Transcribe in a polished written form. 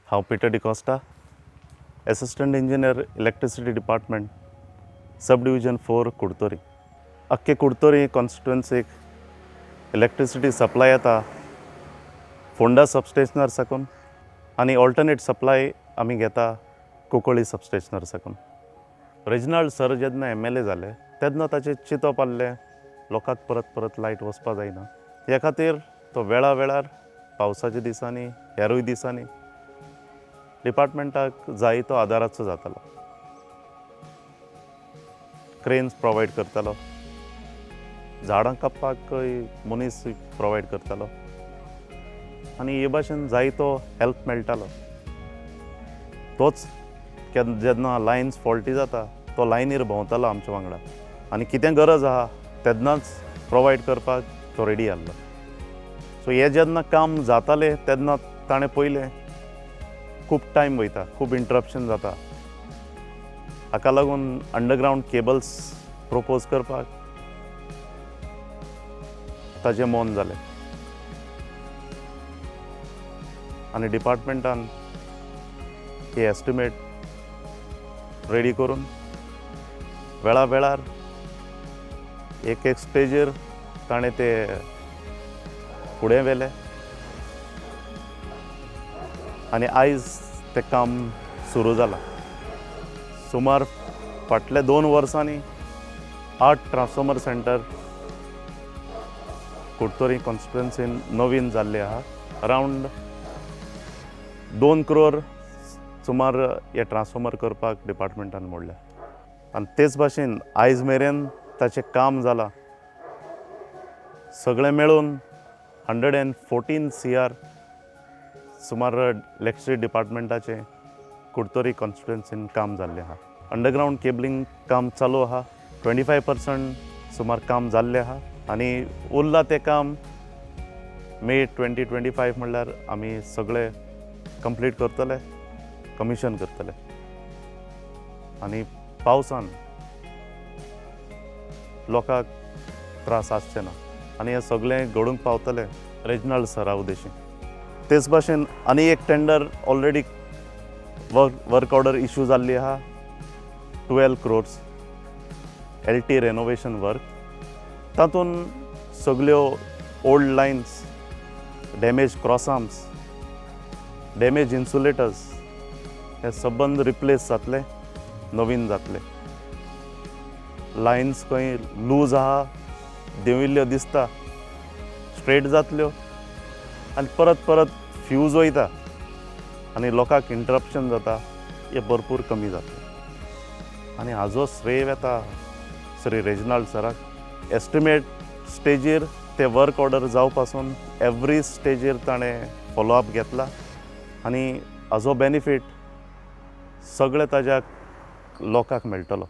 हांव पिटर D'Costa, assistant engineer electricity department, sub division 4 कुडतोरी. अख्खे कुडतोरी कॉन्स्टिट्युएन्सीक इलेक्ट्रिसिटी सप्लाय येता फोंडा सबस्टेशनार साकून आनी ऑल्टरनेट सप्लाय आमी घेता कुंकळ्ळी सबस्टेशनार साकून. रेजिनाल्ड सर जेन्ना MLA जाले तेन्ना ताचें चिंतप आसलें लोकांक परत परत लायट वचपा जायना. ह्या खातीर तो वेळा वेळार पावसाच्या दिसांनी हेरूय दिसांनी डिपार्टमेंटाक जाय तो आदाराचो जातालो. क्रेन्स प्रोवायड करतालो, झाडां कापपाकय मनीस प्रोवायड करतालो आनी हे भाशेन जाय तो हेल्प मेळटालो. तोच जेन्ना लायन्स फॉल्टी जाता तो लायनीर भोंवतालो आमच्या वांगडा आनी कितें गरज आहा तेन्नाच प्रोवायड करपाक तो रेडी आसलो. सो हें जेन्ना काम जातालें तेन्ना ताणें पयलें खूब टायम वयता, खूब इंटरप्शन जाता. हाका लागून अंडरग्रावंड केबल्स प्रोपोज करपाक ताजें मोन जालें आनी डिपार्टमेंटान ही एस्टिमेट रेडी करून वेळा वेळार एक एक स्टेजीर ताणें ते फुडें व्हेलें आनी आयज तें काम सुरू जालां. सुमार फाटल्या 2 वर्सांनी 8 ट्रान्सफॉर्मर सेंटर कुडतोरी कॉन्स्टिट्युएन्सीन नवीन जाल्ले आहा. अरावंड 2 crore सुमार हे ट्रान्सफॉर्मर करपाक डिपार्टमेंटान मोडल्या आनी तेच भाशेन आयज मेरेन ताचें काम जालां. सगळें मेळून 114 CR सुमार इलेक्ट्रिसिटी डिपार्टमेंटाचें कुडतोरी कॉन्स्टिट्युएन्सीन काम जाल्लें आहा. अंडरग्रावंड केबलिंग काम चालू आहा. 25% सुमार काम जाल्लें आहा आनी उरलां तें काम मे 2025 म्हणल्यार आमी सगळें कंप्लीट करतले, कमिशन करतले आनी पावसान लोकांक त्रास आसचे ना आनी हें सगळें घडोवंक पावतलें रेजिनाल्ड सरा उद्देशीं. तेच भाशेन आनी एक tender already work order issue जाल्ली आहा. 12 crores LT रेनोवेशन वर्क. तातूंत सगळ्यो old lines, damage cross arms, damage insulators हे सबंद रिप्लेस जातले, नवीन जातले. लायन्स खंय लूज आहा देंविल्ल्यो दिसता स्ट्रेट जातल्यो आनी परत परत फ्यूज वयता आनी लोकांक इंटरप्शन जाता, हे भरपूर कमी जातले. आनी हाजो श्रेय वता श्री रेजिनाल्ड सराक. एस्टिमेट स्टेजीर ते वर्क ऑर्डर जावं पासून एवरी स्टेजीर ताणें फॉलोअप घेतला आनी हाजो बेनिफीट सगळे ताज्या लोकांक मेळटलो.